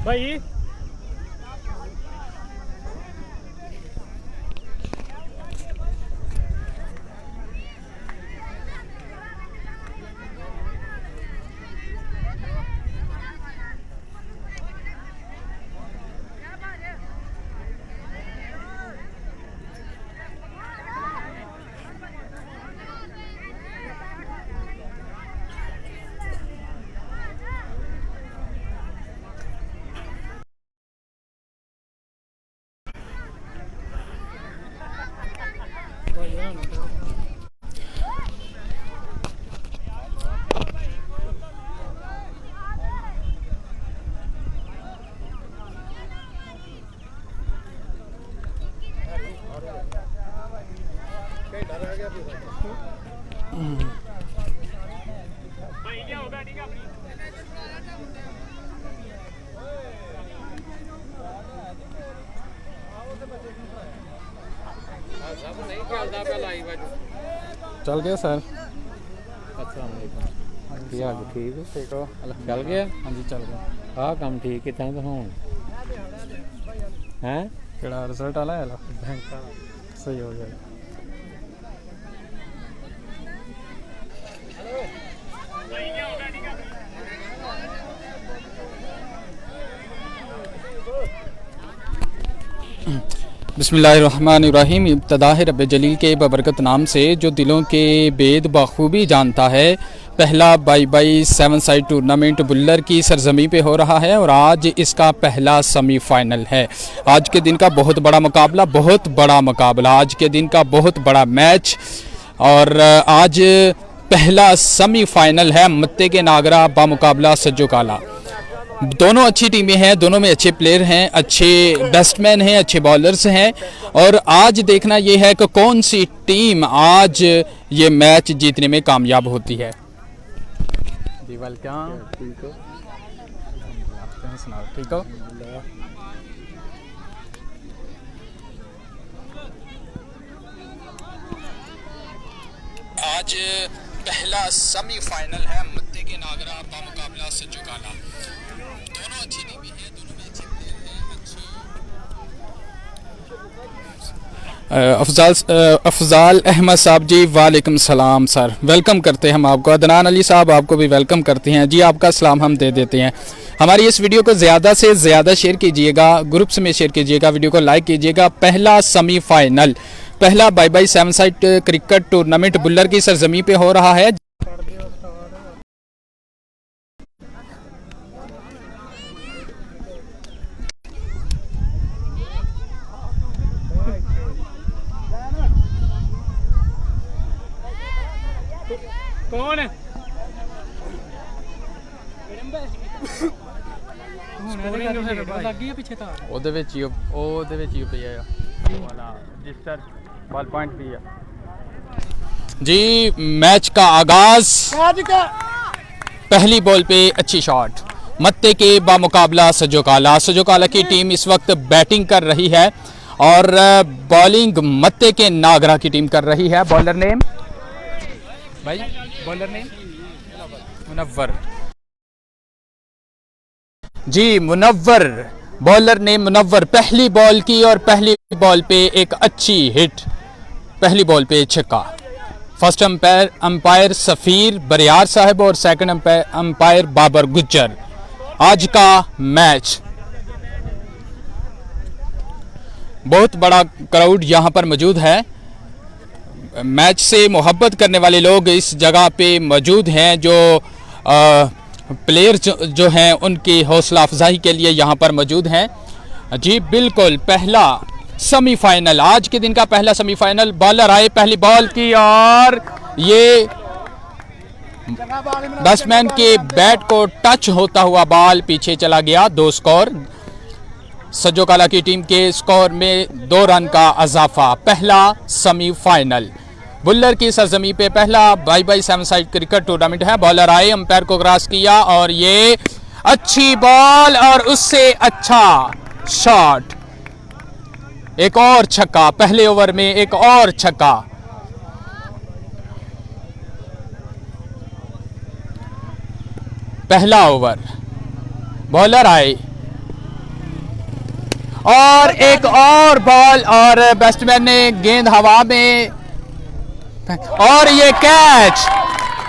भाई चल गया सर। ਕੀ ਹਾਲ ਜੀ? ਠੀਕ ਹੋ? ਠੀਕ ਹੋ? ਚੱਲ ਗਿਆ? ਹਾਂਜੀ चल गया। ਆਹ ਕੰਮ ਠੀਕ ਕੀਤਾ ਤਾਂ ਹੁਣ ਹੈ केड़ा रिजल्ट आला है? सही हो गया। बिस्मिल्लाहिर्रहमानिर्रहीम। इब्तिदा है रब्बे जलील के बबरकत नाम से जो दिलों के बेद बखूबी जानता है। पहला बाई 7 साइड टूर्नामेंट बुल्लर की सरजमी पे हो रहा है और आज इसका पहला सेमीफाइनल है। आज के दिन का बहुत बड़ा मुकाबला, आज के दिन का बहुत बड़ा मैच। और आज पहला सेमीफाइनल है मत्ते के नागरा बामुकाबला सज्जो काला। दोनों अच्छी टीमें हैं, दोनों में अच्छे प्लेयर हैं, अच्छे बैट्समैन हैं, अच्छे बॉलर्स हैं। और आज देखना ये है कि कौन सी टीम आज ये मैच जीतने में कामयाब होती है। दीवाल क्या ठीक हो? ठीक हो? आज पहला सेमीफाइनल है मत्ते के नागरा बामुकाबला सज्जो काला। दोनों अच्छी टीमें हैं, दोनों में अच्छे प्लेयर हैं। अफजाल अहमद साहब जी वालेकुम सलाम सर, वेलकम करते हैं हम आपको। अदनान अली साहब आपको भी वेलकम करते हैं जी, आपका सलाम हम दे देते हैं। हमारी इस वीडियो को ज़्यादा से ज़्यादा शेयर कीजिएगा, ग्रुप्स में शेयर कीजिएगा, वीडियो को लाइक कीजिएगा। पहला सेमीफाइनल, पहला by 7 side cricket tournament Bullar की सरजमी पे हो रहा है। कौन है? ਉਹਦੇ ਵਿੱਚ ਹੀ ਪਿਆ ਆ ਵਾਲਾ ਰਜਿਸਟਰ बॉल पॉइंट भी है जी। मैच का आगाज, पहली बॉल पे अच्छी शॉट मत्ते के बामुकाबला सज्जो काला की टीम इस वक्त बैटिंग कर रही है और बॉलिंग मत्ते के नागरा की टीम कर रही है। बॉलर नेम भाई, बॉलर नेम मुनव्वर जी, मुनव्वर, बॉलर नेम मुनव्वर। पहली बॉल की और पहली बॉल पे एक अच्छी हिट, पहली बॉल पे छक्का। फर्स्ट अंपायर सफ़ीर बरियार साहब और सेकंड अंपायर बाबर गुज्जर। आज का मैच बहुत बड़ा क्राउड यहाँ पर मौजूद है। मैच से मोहब्बत करने वाले लोग इस जगह पे मौजूद हैं। जो प्लेयर जो हैं उनकी हौसला अफजाई के लिए यहाँ पर मौजूद हैं जी। बिल्कुल पहला सेमीफाइनल, आज के दिन का पहला सेमीफाइनल। बॉलर आए, पहली बॉल की और ये बैट्समैन के बैट को टच होता हुआ बॉल पीछे चला गया। 2 स्कोर, सज्जो काला की टीम के स्कोर में 2 रन का इजाफा। पहला सेमीफाइनल बुल्लर की सरजमी पे पहला बाई 7 साइड क्रिकेट टूर्नामेंट है। बॉलर आए, अंपायर को क्रॉस किया और ये अच्छी बॉल और उससे अच्छा शॉट, एक और छक्का। पहले ओवर में एक और छक्का। पहला ओवर, बॉलर आए, और एक और बॉल और बैट्समैन ने गेंद हवा में और ये कैच।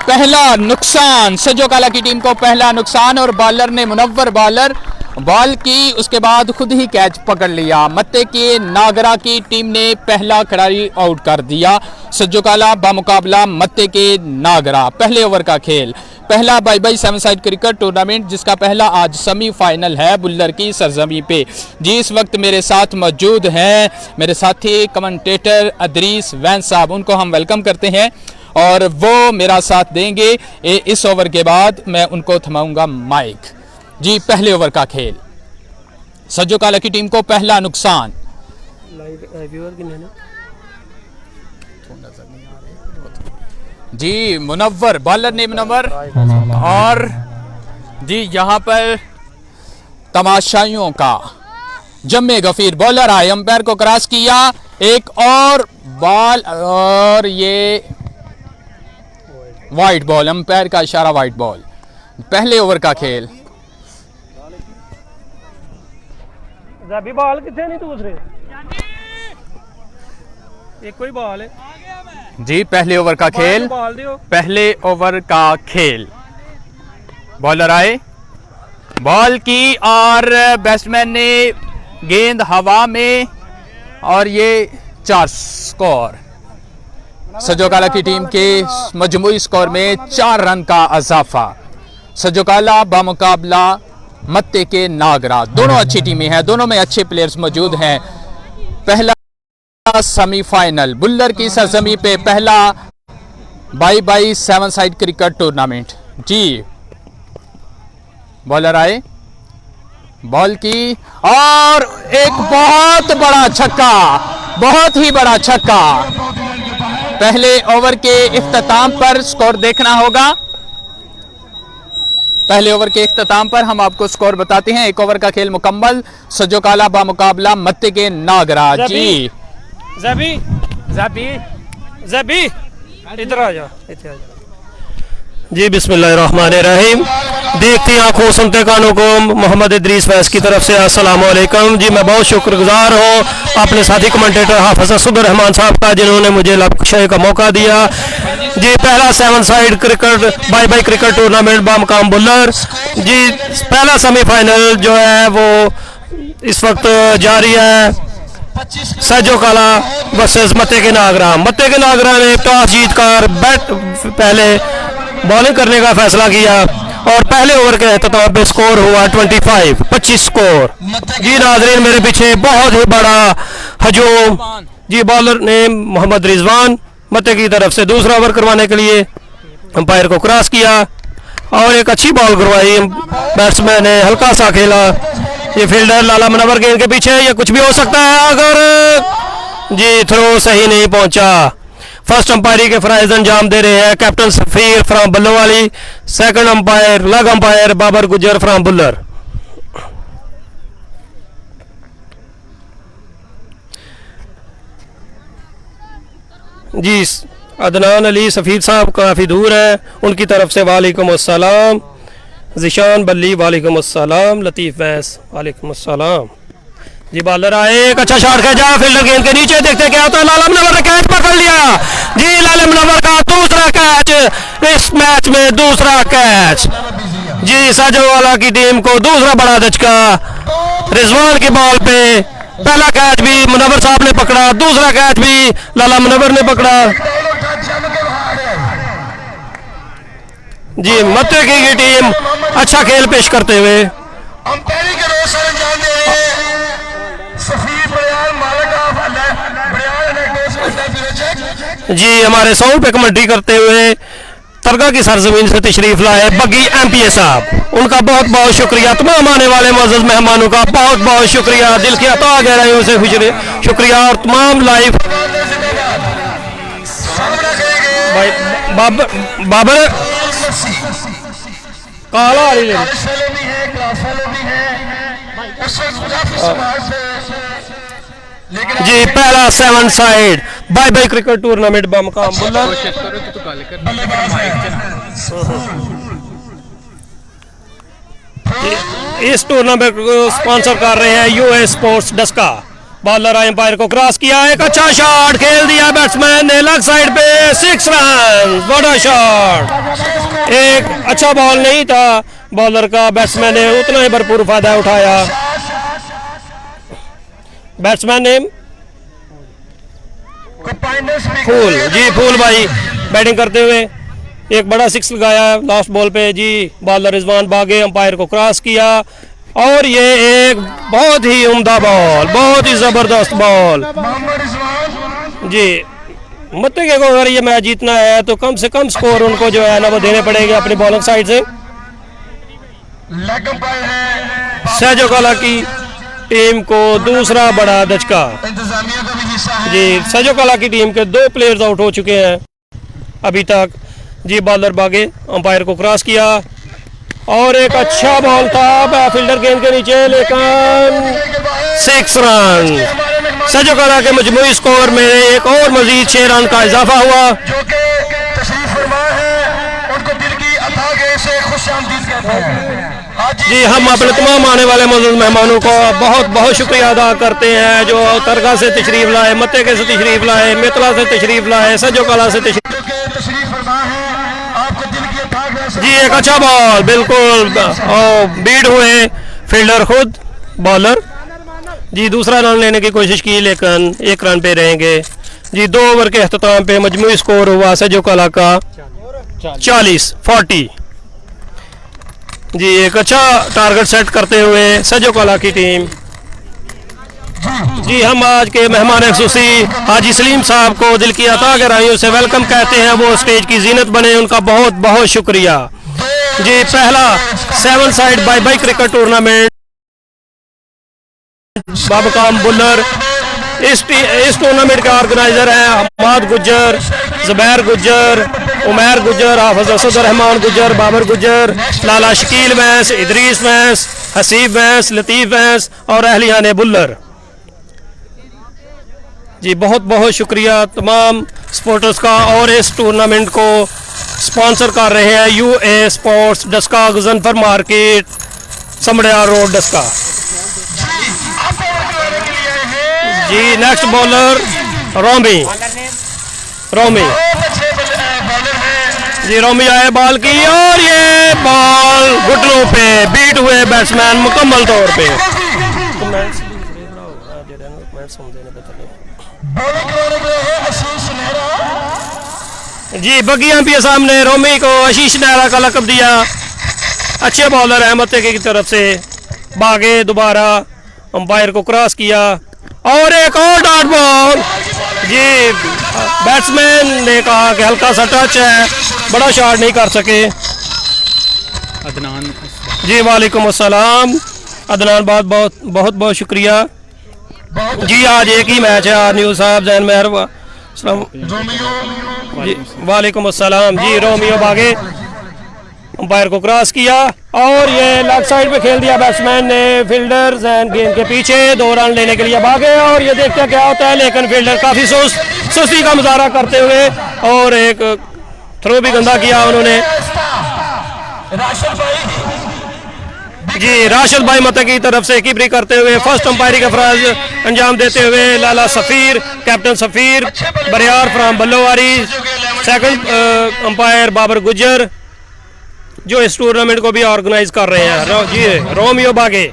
पहला नुकसान सजोकाला की टीम को, पहला नुकसान। और बॉलर ने मुनव्वर बॉलर बॉल की, उसके बाद खुद ही कैच पकड़ लिया। मत्ते के नागरा की टीम ने पहला खिलाड़ी आउट कर दिया। सजोकाला बामुकाबला मत्ते के नागरा। पहले ओवर का खेल, पहला बाई बाई 7 साइड क्रिकेट टूर्नामेंट जिसका पहला आज सेमीफाइनल है बुल्लर की सरजमी पे। जी इस वक्त मेरे साथ मौजूद हैं मेरे साथी कमेंटेटर अदरीस वैन साहब, उनको हम वेलकम करते हैं और वो मेरा साथ देंगे। इस ओवर के बाद मैं उनको थमाऊंगा माइक। जी पहले ओवर का खेल, सजोकाला की टीम को पहला नुकसान। जी मुनव्वर बॉलर ने मुनव्वर और जी यहाँ पर तमाशाइयों का जम्मे गफीर बॉलर आए, अंपायर को क्रॉस किया, एक और बॉल और ये वाइट बॉल, अंपायर का इशारा वाइट बॉल। पहले ओवर का खेल, बॉल कितने नहीं दूसरे एक कोई बॉल है जी। पहले ओवर का खेल, पहले ओवर का खेल, बॉलर आए, बॉल की और बैट्समैन ने गेंद हवा में और ये 4 स्कोर। सजोकाला की टीम के मजमूई स्कोर में 4 रन का इजाफा। सजोकाला बामुकाबला मत्ते के नागरा, दोनों अच्छी टीमें हैं, दोनों में अच्छे प्लेयर्स मौजूद हैं। पहला सेमीफाइनल बुल्लर की सरजमी पे, पहला बाई बाई 7 साइड क्रिकेट टूर्नामेंट। जी बॉलर आए, बॉल की और एक बहुत बड़ा छक्का, बहुत ही बड़ा छक्का। पहले ओवर के इख्तिताम पर स्कोर देखना होगा। पहले ओवर के इख्तिताम पर हम आपको स्कोर बताते हैं। एक ओवर का खेल मुकम्मल, सजोकाला बामुकाबला मत्ते के नागरा। जी ज़बी ज़बी ज़बी इधर आ जा, इधर आ जा। जी बिस्मिल्लाहिर्रहमानिर्रहीम। देखते आंखों सुनते कानों को मोहम्मद इदरीस फैज़ की तरफ से अस्सलाम वालेकुम। जी मैं बहुत शुक्रगुजार हूँ अपने साथी कमेंटेटर हाफिज़ असदुर्रहमान साहब का, जिन्होंने मुझे लक्ष्य का मौका दिया। जी पहला 7 side cricket by by cricket tournament बामकाम बुल्लर। जी पहला सेमीफाइनल जो है वो इस वक्त जारी है, सजोकाला वर्सेस मत्ते के नागरा। मत्ते के नागरा ने टॉस जीतकर बैट पहले बॉलिंग करने का फैसला किया और पहले ओवर के अख्ताम पे स्कोर हुआ 25 स्कोर। जी नाज़रीन मेरे पीछे बहुत ही बड़ा हजूम। जी बॉलर ने मोहम्मद रिजवान मत्ते की तरफ से दूसरा ओवर करवाने के लिए अंपायर को क्रॉस किया और एक अच्छी बॉल करवाई। बैट्समैन ने हल्का सा खेला, ये फील्डर लाला मुनव्वर गेंद के पीछे, ये कुछ भी हो सकता है अगर जी थ्रो सही नहीं पहुंचा। फर्स्ट अंपायरी के फराइज अंजाम दे रहे हैं कैप्टन सफीर फ्राम बल्लोवाली, सेकंड अंपायर लग अंपायर बाबर गुजर फ्राम बुल्लर। जी अदनान अली सफ़ीर साहब काफ़ी दूर है, उनकी तरफ से वालेकुम अस्सलाम। ज़िशान बल्ली वालेकुम अस्सलाम। लतीफ़ वैस वालेकुम अस्सलाम। जी बॉलर आए, एक अच्छा शॉट खेला, फील्डर गेंद के नीचे, देखते क्या होता है। लाला मुनव्वर ने कैच पकड़ लिया। जी लाला मुनव्वर का दूसरा कैच इस मैच में, दूसरा कैच। जी सजोवाला की टीम को दूसरा बड़ा धचका। रिजवान की बॉल पे पहला कैच भी मुनव्वर साहब ने पकड़ा, दूसरा कैच भी लाला मुनव्वर ने पकड़ा। जी मत्ते की टीम अच्छा खेल पेश करते हुए जी हमारे साउंड पे कमेंट्री करते हुए तरगा की सरजमीन से तशरीफ लाए बग्गी MPA साहब, उनका बहुत बहुत शुक्रिया। तमाम आने वाले मुअज़्ज़ज़ मेहमानों का बहुत बहुत शुक्रिया, दिल की अता गहराइयों से शुक्रिया। और तमाम लाइव बाबर काला आ रही है। जी पहला 7 side by by cricket tournament बामकाम बुल्लर। इस टूर्नामेंट को स्पॉन्सर कर रहे हैं US sports Daska. Bowler umpire को क्रॉस किया, एक अच्छा शॉट खेल दिया बैट्समैन ने लेग साइड पे, 6 रन, बड़ा शॉट। एक अच्छा बॉल नहीं था बॉलर का, बैट्समैन ने उतना ही भरपूर फायदा उठाया। बैट्समैन ने फूल, जी फूल भाई बैटिंग करते हुए एक बड़ा 6 लगाया लास्ट बॉल पे जी। बॉलर रिजवान बागे अंपायर को क्रॉस किया और ये एक बहुत ही उम्दा बॉल, बहुत ही जबरदस्त बॉल जी। मत्ते को अगर ये मैच जीतना है तो कम से कम स्कोर उनको जो है ना वो देने पड़ेंगे अपनी बॉलिंग साइड से। सहजो कला की टीम को दूसरा बड़ा धचका जी। सहजो कला की टीम के 2 प्लेयर्स आउट हो चुके हैं अभी तक जी। बॉलर बागे अंपायर को क्रॉस किया और एक अच्छा बॉल था फील्डर गेंद के नीचे, लेकिन 6 रन। सहजो कला के मजमूई स्कोर में एक और मजीद 6 रन का इजाफा हुआ। जी हम अपने तमाम आने वाले मौजूद मेहमानों को बहुत बहुत शुक्रिया अदा करते हैं जो तरगा से तशरीफ लाए, मत्ते से तशरीफ लाए, मितला से तशरीफ लाए, सहजो कला से तशरीफ। जी एक अच्छा बॉल बिल्कुल बीट हुए फील्डर खुद बॉलर जी। दूसरा रन लेने की कोशिश की लेकिन 1 रन पे रहेंगे जी। 2 ओवर के अख्ताम पे मजमूई स्कोर हुआ सहजो कला का 40-40 जी। एक अच्छा टारगेट सेट करते हुए सहजो कला की टीम जी। हम आज के मेहमान खुसूसी हाजी सलीम साहब को दिल की अता गहराइयों से वेलकम कहते हैं। वो स्टेज की जीनत बने, उनका बहुत बहुत शुक्रिया जी। पहला 7 साइड बाई क्रिकेट टूर्नामेंट बाबकाम बुल्लर। इस टूर्नामेंट के ऑर्गेनाइजर हैं हमाद गुज्जर, जुबैर गुज्जर, उमैर गुज्जर, हाफिज असद रहमान गुज्जर, बाबर गुज्जर, लाला शकील वैंस, इदरीस वैंस, हसीब वैंस, लतीफ़ वैंस और अहलियान बुल्लर जी। बहुत बहुत शुक्रिया तमाम सपोर्टर्स का। और इस टूर्नामेंट को स्पॉन्सर कर रहे हैं UA sports Daska, Ghazanfar market, Samdiya road Daska जी। नेक्स्ट बॉलर रोमी जी। रोमी आए बॉल की और ये बॉल घुटनों पे बीट हुए बैट्समैन मुकम्मल तौर पे। जी बगिया भी सामने रोमी को आशीष नेहरा का लकब दिया। अच्छे बॉलर है मत्ते की तरफ से। बागे दोबारा अंपायर को क्रॉस किया और एक और डॉट बॉल जी। बैट्समैन ने कहा कि हल्का सा टच है, बड़ा शॉट नहीं कर सके। अदनान जी वालेकुम अस्सलाम अदनान, बहुत बहुत शुक्रिया जी। आज एक ही मैच है न्यूज़ साहब जैन मेहर जी। वालेकुम अस्सलाम जी। रोमियो बागे अंपायर को क्रॉस किया और ये लेग साइड पे खेल दिया बैट्समैन ने। फील्डर जैन गेंद के पीछे 2 रन लेने के लिए भागे और ये देखते क्या होता है, लेकिन फील्डर काफ़ी सुस्ती का मुजाहरा करते हुए और एक थ्रो भी गंदा किया उन्होंने जी। राशिद भाई मते की तरफ से कीपरी करते हुए फर्स्ट अंपायरी का फराज अंजाम देते हुए लाला सफ़ीर, captain Safeer Bariyar from Ballowari, second umpire Babar Gujjar जो इस टूर्नामेंट को भी ऑर्गेनाइज कर रहे हैं जी। रोमियो बागे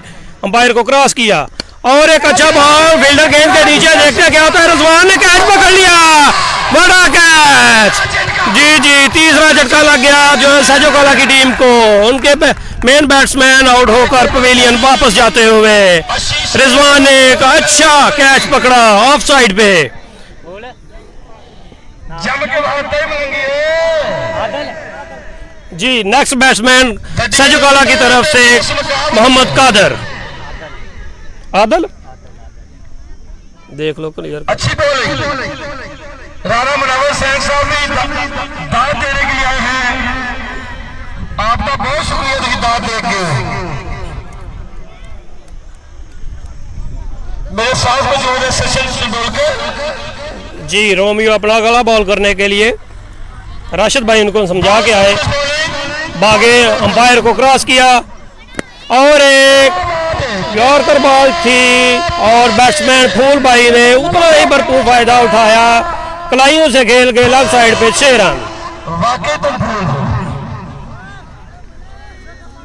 अंपायर को क्रॉस किया और एक अच्छा बॉल फील्डर गेंद के नीचे, देखते क्या होता है। रिजवान ने कैच पकड़ लिया, बड़ा कैच जी। तीसरा झटका लग गया जो है सहजो कला की टीम को। उनके मेन बैट्समैन आउट होकर पवेलियन वापस जाते हुए रिजवान ने एक अच्छा कैच पकड़ा ऑफ साइड पे जी। नेक्स्ट बैट्समैन सहजो कला की तरफ से मोहम्मद कादर आदल, देख लो क्लियर। अच्छी बॉलिंग राणा मुनव्वर सैन साहब भी दाद देने के लिए आए हैं। आपका बहुत शुक्रिया जी दाद दे के। मेरे साथ मौजूद है सेशन बोल के जी। रोमियो अपना गला बॉल करने के लिए राशिद भाई उनको समझा के आए। बागे अंपायर को क्रॉस किया और एक यॉर्कर बॉल थी और बैट्समैन फूल भाई ने उतना ही भरपूर फायदा उठाया, कलाइयों से खेल के लेफ्ट साइड पे 6 रन। वाकई तुम फूल हो।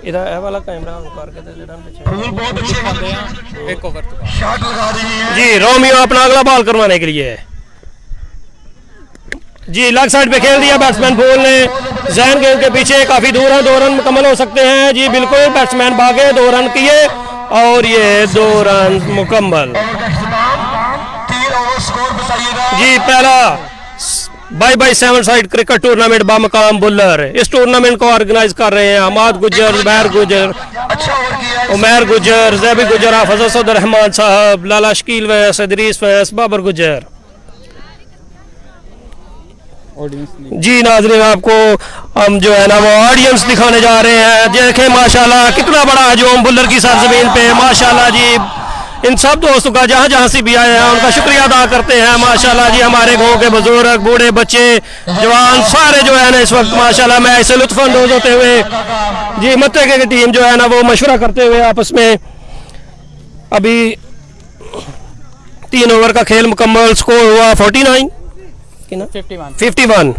इधर ये वाला कैमरा ऑन करके दे देना पीछे। फूल बहुत अच्छे एक ओवर शॉट लगा रही है। जी रोमियो अपना अगला बॉल करवाने के लिए जी लेग साइड पे खेल दिया बैट्समैन फूल ने, जैन गेंद के पीछे काफी दूर है, 2 रन मुकम्मल हो सकते हैं। जी बिल्कुल बैट्समैन भागे, 2 रन किए और ये 2 रन मुकम्मल। ओवर का इख्तिताम 3 ओवर स्कोर बताइएगा। जी पहला बाई 7 साइड क्रिकेट टूर्नामेंट बामकाम बुल्लर, इस टूर्नामेंट को ऑर्गेनाइज कर रहे हैं हमाद गुज्जर, उमैर गुज्जर, अच्छा ओवर किया है। उमैर गुज्जर, जैबी गुज्जर, हाफिज असद रहमान साहब, लाला शकील वैस, इदरीस वैस, बाबर गुज्जर। जी नाज़रीन आपको हम जो है ना वो ऑडियंस दिखाने जा रहे हैं। देखें माशाल्लाह कितना बड़ा हजूम बुल्लर की सरजमीन पे, माशाल्लाह जी इन सब दोस्तों का जहाँ जहाँ से भी आए हैं उनका शुक्रिया अदा करते हैं। माशाल्लाह जी हमारे गांव के बुजुर्ग, बूढ़े, बच्चे, जवान सारे जो है ना इस वक्त माशाल्लाह मैं ऐसे लुत्फानंदोज होते हुए जी मत्ते की टीम जो है ना वो मशवरा करते हुए आपस में अभी 3 ओवर का खेल मुकम्मल, स्कोर हुआ 49 51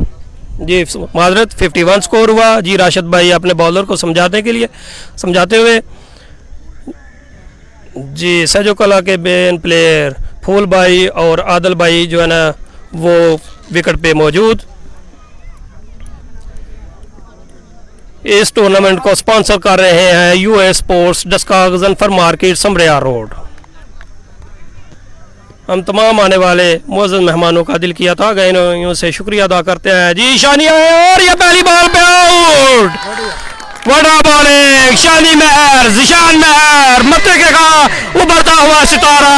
जी माजरत 51 स्कोर हुआ। जी राशिद भाई अपने बॉलर को समझाते हुए जी सजो कला के बेन प्लेयर फूल भाई और आदल भाई जो है ना वो विकेट पे मौजूद। इस टूर्नामेंट को स्पॉन्सर कर रहे हैं US sports, Daska Ghazanfar market, समरिया रोड। हम तमाम आने वाले मुअज़्ज़ज़ मेहमानों का दिल किया था गहनों से शुक्रिया अदा करते हैं। जी शानिया है और ये पहली बॉल पे आउट, बड़ा बॉलिंग शानी महर, जिशान महर, मत्ते का उभरता हुआ सितारा,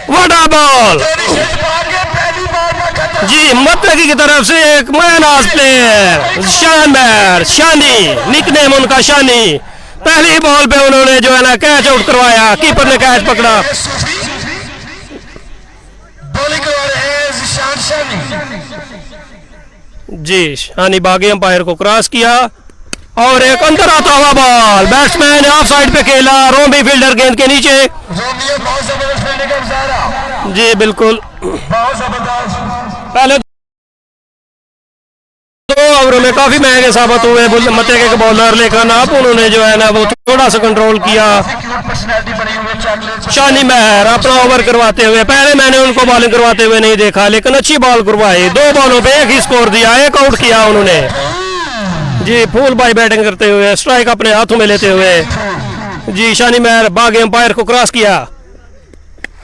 बड़ा बॉल जी मत्ते की तरफ से एक मैनाज प्लेयर शान महर, शानी निकनेम उनका शानी। पहली बॉल पे उन्होंने जो है ना कैच आउट करवाया, कीपर ने कैच पकड़ा। जी शानी बागी अंपायर को क्रॉस किया और एक अंदर आता हुआ बॉल, बैट्समैन ऑफ साइड पे खेला, रोमी फील्डर गेंद के नीचे। बहुत जबरदस्त फील्डिंग का मुजाहरा। जी बिल्कुल बहुत जबरदस्त। पहले 2 ओवरों में काफी महंगे साबित हुए मत्ते के बॉलर, लेकिन अब उन्होंने जो है ना वो थोड़ा सा कंट्रोल किया। शानी महर अपना ओवर करवाते हुए, पहले मैंने उनको बॉलिंग करवाते हुए नहीं देखा लेकिन अच्छी बॉल करवाई, 2 बॉलों पे 1 ही स्कोर दिया, 1 आउट किया उन्होंने। जी फूल भाई बैटिंग करते हुए, स्ट्राइक अपने हाथों में लेते हुए जी शानी महर बागी अंपायर को क्रॉस किया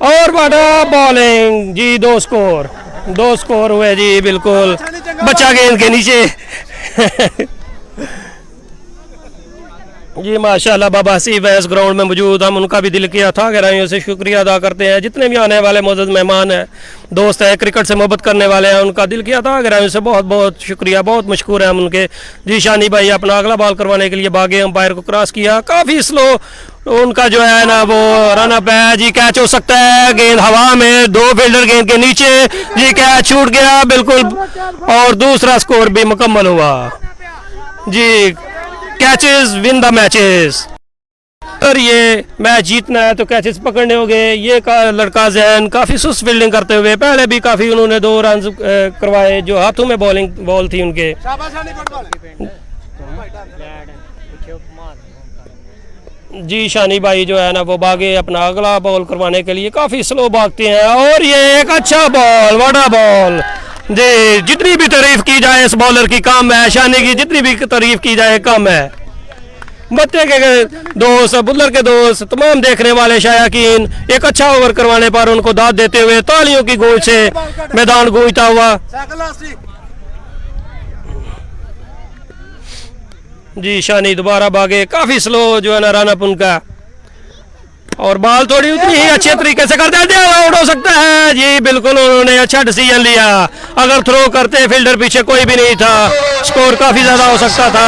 और बड़ा बॉलिंग। जी 2 स्कोर हुए जी बिल्कुल बच्चा गेंद के नीचे। जी माशाल्लाह बाबा सी वैस ग्राउंड में मौजूद, हम उनका भी दिल किया था गहराइयों से शुक्रिया अदा करते हैं। जितने भी आने वाले मुअज़्ज़ज़ मेहमान हैं, दोस्त हैं, क्रिकेट से मोहब्बत करने वाले हैं, उनका दिल किया था गहराइयों से बहुत बहुत शुक्रिया, बहुत मशकूर हैं हम उनके। जी शानी भाई अपना अगला बॉल करवाने के लिए बागी अंपायर को क्रॉस किया, काफ़ी स्लो उनका जो है ना वो रन अप है। जी कैच हो सकता है, गेंद हवा में, 2 फील्डर गेंद के नीचे, जी कैच छूट गया बिल्कुल और दूसरा स्कोर भी मुकम्मल हुआ। जी कैचेस विन द मैचेस, और ये मैच जीतना है तो कैचेस पकड़ने होंगे। ये लड़का जैन काफ़ी सुस्त फील्डिंग करते हुए, पहले भी काफ़ी उन्होंने 2 रन करवाए जो हाथों में बॉल थी उनके। जी शानी भाई जो है ना वो भागे अपना अगला बॉल करवाने के लिए, काफ़ी स्लो भागते हैं और ये एक अच्छा बॉल, बड़ा बॉल। जी जितनी भी तारीफ की जाए इस बॉलर की कम है, शानी की जितनी भी तारीफ की जाए कम है। मत्ते के दोस्त, बुल्लर के दोस्त, तमाम देखने वाले शायकीन एक अच्छा ओवर करवाने पर उनको दाद देते हुए तालियों की गूंज से मैदान गूंजता हुआ। जी शानी दोबारा भागे, काफी स्लो जो है ना रन अप उनका, और बॉल थोड़ी उतनी ही अच्छे तरीके से करते हैं, आउट हो सकता है। जी बिल्कुल उन्होंने अच्छा डिसीजन लिया, अगर थ्रो करते फील्डर पीछे कोई भी नहीं था, स्कोर काफी ज्यादा हो सकता था,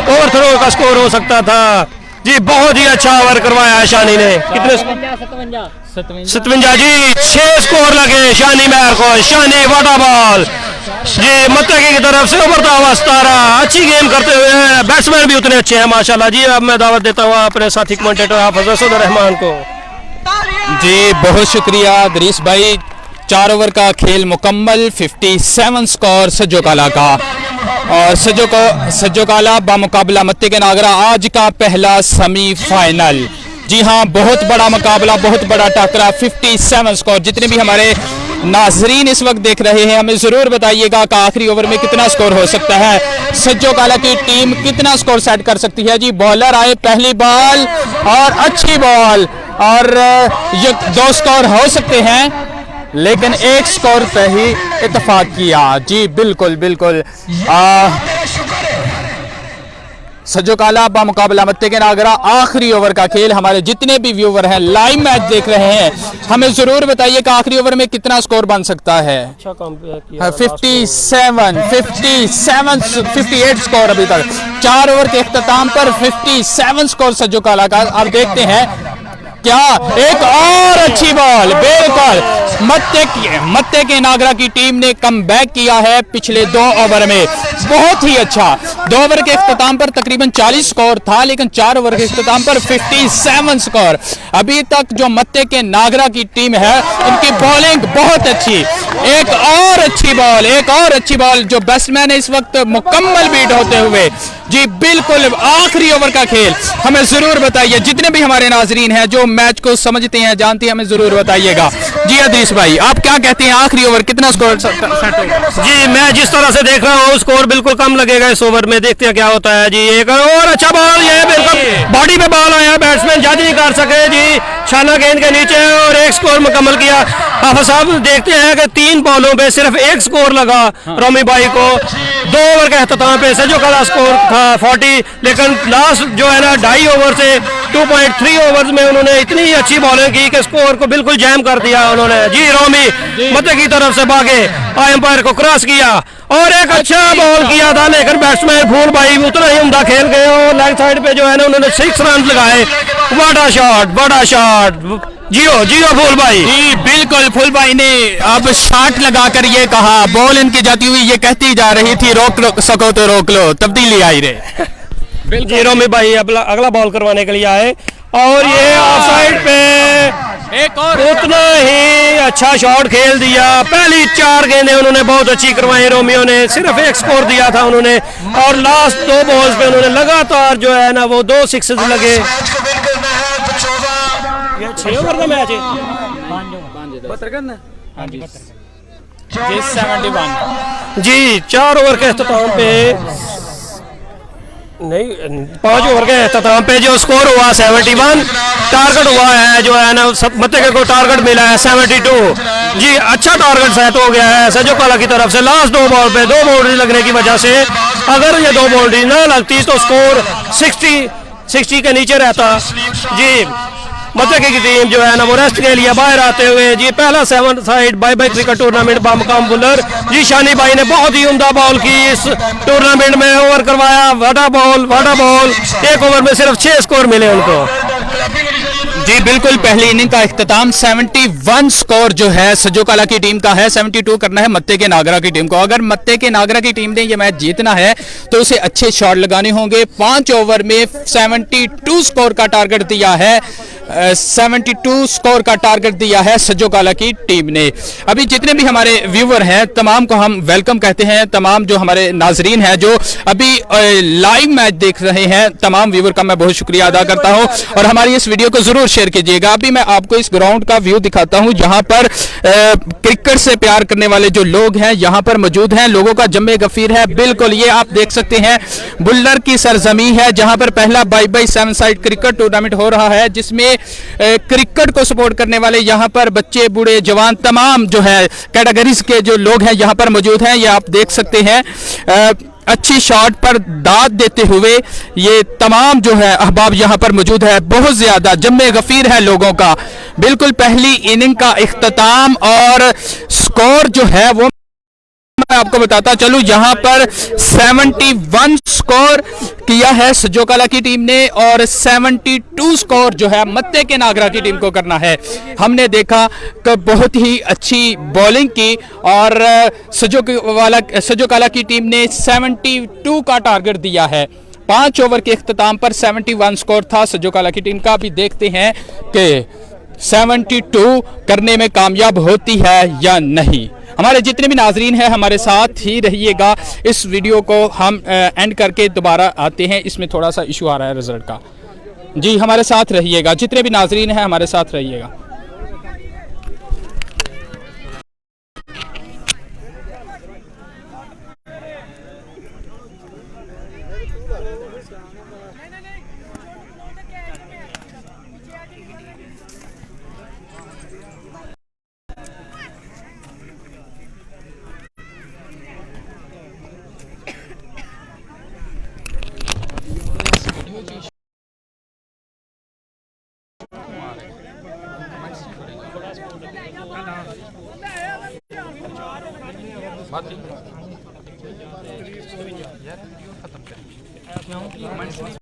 ओवर थ्रो का स्कोर हो सकता था। जी बहुत ही अच्छा ओवर करवाया है शानी ने। कितने 57 जी 6 स्कोर लगे शानी महर को। शानी वाटा बॉल जी मत्ते की तरफ से उभरता हुआ सितारा, अच्छी गेम करते हुए हैं, बैट्समैन भी उतने अच्छे हैं माशाल्लाह जी। अब मैं दावत देता हूँ अपने साथी कमेंटेटर हाफिज असद रहमान को। जी बहुत शुक्रिया दरीस भाई। 4 ओवर का खेल मुकम्मल, 57 स्कोर सज्जो काला का। और सज्जो काला बामुकाबला मत्ते के नागरा आज का पहला सेमीफाइनल। जी हाँ, बहुत बड़ा मुकाबला, बहुत बड़ा टकरा, 57 स्कोर। जितने भी हमारे नाजरीन इस वक्त देख रहे हैं, हमें ज़रूर बताइएगा कि आखिरी ओवर में कितना स्कोर हो सकता है, सज्जो काला की टीम कितना स्कोर सेट कर सकती है। जी बॉलर आए, पहली बॉल और अच्छी बॉल, और ये 2 स्कोर हो सकते हैं लेकिन 1 स्कोर पे ही इत्तेफाक किया। जी बिल्कुल बिल्कुल। सज्जो काला बामुकाबला मत्ते के नागरा, आखिरी ओवर का खेल। हमारे जितने भी व्यूवर हैं लाइव मैच देख रहे हैं, हमें जरूर बताइए कि आखिरी ओवर में कितना स्कोर बन सकता है। 58 स्कोर अभी तक 4 ओवर के इख्तिताम पर 57 स्कोर सज्जो काला का। अब देखते हैं क्या एक और अच्छी बॉल, बिल्कुल मत्ते के नागरा की टीम ने कम बैक किया है पिछले 2 ओवर में, बहुत ही अच्छा। 2 ओवर के इख्तिताम पर तकरीबन 40 स्कोर था, लेकिन 4 ओवर के इख्तिताम पर 57 स्कोर। अभी तक जो मत्ते के नागरा की टीम है उनकी बॉलिंग बहुत अच्छी। एक और अच्छी बॉल जो बैट्समैन है इस वक्त मुकम्मल बीट होते हुए। जी बिल्कुल, आखिरी ओवर का खेल। हमें जरूर बताइए, जितने भी हमारे नाजरीन हैं जो मैच को समझते हैं, जानते हैं, हमें जरूर बताइएगा। जी अदीस भाई, आप क्या कहते हैं, आखिरी ओवर कितना स्कोर सेट होगा? जी मैं जिस तरह से देख रहा हूँ स्कोर बिल्कुल कम लगेगा इस ओवर में, देखते हैं क्या होता है। जी एक और अच्छा बॉल, ये बिल्कुल बॉडी पे बॉल आया, बैट्समैन जज नहीं कर सके जी, छाना गेंद के नीचे, और 1 स्कोर मुकम्मल किया। हाफिज साहब देखते हैं कि 3 बॉलों पे सिर्फ 1 स्कोर लगा रोमी भाई को। 2 ओवर के अख्तिताम पे सज्जो काला स्कोर था 40, लेकिन लास्ट जो है ना 2.5 ओवर से 2.3 ओवर्स में उन्होंने इतनी अच्छी बॉलिंग की कि स्कोर को बिल्कुल जैम कर दिया उन्होंने। जी रोमी मत्ते की तरफ से भागे, एम्पायर को क्रॉस किया और एक अच्छा बॉल किया था, लेकिन बैट्समैन फूल भाई उतना ही उम्दा खेल गए और लेग साइड पे जो है ना उन्होंने 6 रन लगाए। बड़ा शॉट जियो फूल भाई। जी बिल्कुल, फुल भाई ने अब शॉट लगाकर ये कहा, बॉल इनकी जाती हुई ये कहती जा रही थी रोक सको तो रोक लो, तब्दीली आई रे। जी रोमी भाई अगला बॉल करवाने के लिए आए और ये ऑफ साइड पे एक और उतना ही अच्छा शॉट खेल दिया। पहली 4 गेंदें उन्होंने बहुत अच्छी करवाई रोमियो ने, सिर्फ 1 स्कोर दिया था उन्होंने, और लास्ट 2 बॉल्स पे उन्होंने लगातार जो है ना वो 2 सिक्सेस लगे। ये 6 ओवर का मैच है, 71। जी 4 ओवर के अख्तिताम पे नहीं 5 ओवर के अख्तिताम पे जो स्कोर हुआ 71, टारगेट हुआ है जो है ना मत्ते को टारगेट मिला है 72। जी अच्छा टारगेट सेट हो गया है सज्जो काला की तरफ से। लास्ट 2 बॉल पे 2 बाउंड्री लगने की वजह से अगर ये 2 बाउंड्री ना लगती तो स्कोर 60 के नीचे रहता। जी मत्ते की टीम जो है ना वो रेस्ट के लिए बाहर आते हुए जी पहला 7 साइड बाय क्रिकेट टूर्नामेंट बामुकाम बुलर जी शानी भाई ने बहुत ही उम्दा बॉल की इस टूर्नामेंट में, ओवर करवाया, वाटा बॉल 1 ओवर में सिर्फ 6 स्कोर मिले उनको। जी बिल्कुल, पहली इनिंग का इख्तिताम 71 स्कोर जो है सज्जो काला की टीम का है, 72 करना है मत्ते के नागरा की टीम को। अगर मत्ते के नागरा की टीम ने ये मैच जीतना है तो उसे अच्छे शॉट लगाने होंगे। 5 ओवर में 72 स्कोर का टारगेट दिया है, 72 स्कोर का टारगेट दिया है सज्जो काला की टीम ने। अभी जितने भी हमारे व्यूवर हैं तमाम को हम वेलकम कहते हैं, तमाम जो हमारे नाजरीन हैं जो अभी लाइव मैच देख रहे हैं, तमाम व्यूवर का मैं बहुत शुक्रिया अदा करता हूं और हमारी इस वीडियो को जरूर शेयर कीजिएगा। अभी मैं आपको इस ग्राउंड का व्यू दिखाता हूं जहां पर क्रिकेट से प्यार करने वाले जो लोग हैं यहां पर मौजूद हैं, लोगों का जम्मे गफीर है। बिल्कुल ये आप देख सकते हैं बुल्लर की सरजमी है जहां पर पहला 7 साइड क्रिकेट टूर्नामेंट हो रहा है, जिसमें क्रिकेट को सपोर्ट करने वाले यहां पर बच्चे बूढ़े जवान तमाम जो है कैटेगरीज के जो लोग हैं यहां पर मौजूद हैं। ये आप देख सकते हैं अच्छी शॉट पर दाद देते हुए ये तमाम जो है अहबाब यहां पर मौजूद है। बहुत ज्यादा जम्मे गफीर है लोगों का। बिल्कुल पहली इनिंग का इख्तिताम और स्कोर जो है वो मैं आपको बताता चलूं यहाँ पर 71 स्कोर किया है सजोकाला की टीम ने और 72 स्कोर जो है मत्ते के नागरा की टीम को करना है। हमने देखा कि बहुत ही अच्छी बॉलिंग की और सजोकाला की टीम ने 72 का टारगेट दिया है। 5 ओवर के इख्तिताम पर 71 स्कोर था सजोकाला की टीम का। अभी देखते हैं कि 72 करने में कामयाब होती है या नहीं। हमारे जितने भी नाजरीन हैं हमारे साथ ही रहिएगा। इस वीडियो को हम एंड करके दोबारा आते हैं। इसमें थोड़ा सा इशू आ रहा है रिजल्ट का। जी हमारे साथ रहिएगा, जितने भी नाजरीन हैं हमारे साथ रहिएगा।